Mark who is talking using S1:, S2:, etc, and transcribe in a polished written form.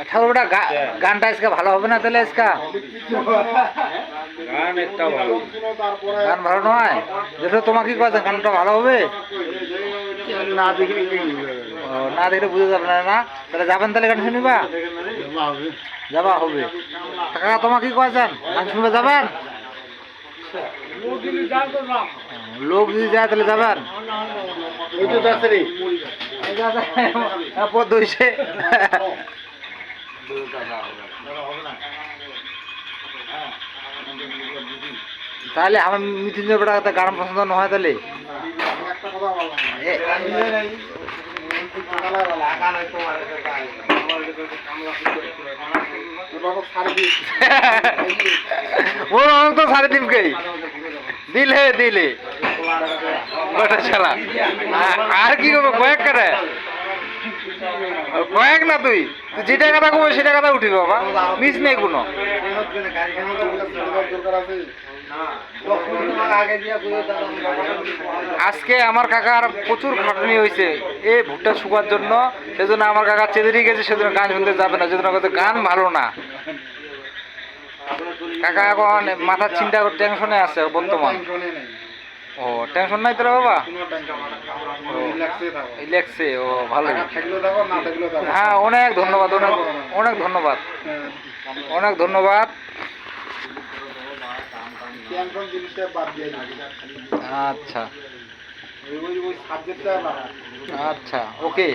S1: ঠাকুরটা গানটা আজকে ভালো হবে না তাহলে আজকে গান ভালো নয় যেটা তোমাকে কি কথা গানটা ভালো হবে না দেখলে বুঝে যাবে না তাহলে যাবেন তাহলে গান শুনিবা যাবা হবে কাকা তোমাকে কি কয়েছেন গান শুনবে যাবেন লোক যদি যায় তাহলে যাবেন তাহলে আমার মৃত্যুঞ্জয় বেটা গান পছন্দ না হয় তাহলে তো সাড়ে তিনকে দিলে দিলে আর কি করবো কয়েক কাটে কয়েক না তুই যেটা কথা কবো সেটা কথা উঠিব বাবা মিস নেই কোনো আজকে আমার কাকার প্রচুর খাটনি হয়েছে এই ভুট্টা শুকার জন্য সেজন্য আমার কাকা চেদেরি গেছে সেজন্য গান শুনতে যাবে না সেজন্য গান ভালো না কাকা এখন মাথার চিন্তা টেনশনে আছে বর্তমান ও টেনশন নাই তোরা বাবা রিল্যাক্সে ও ভালো হ্যাঁ অনেক ধন্যবাদ অনেক ধন্যবাদ অনেক ধন্যবাদ আচ্ছা আচ্ছা ওকে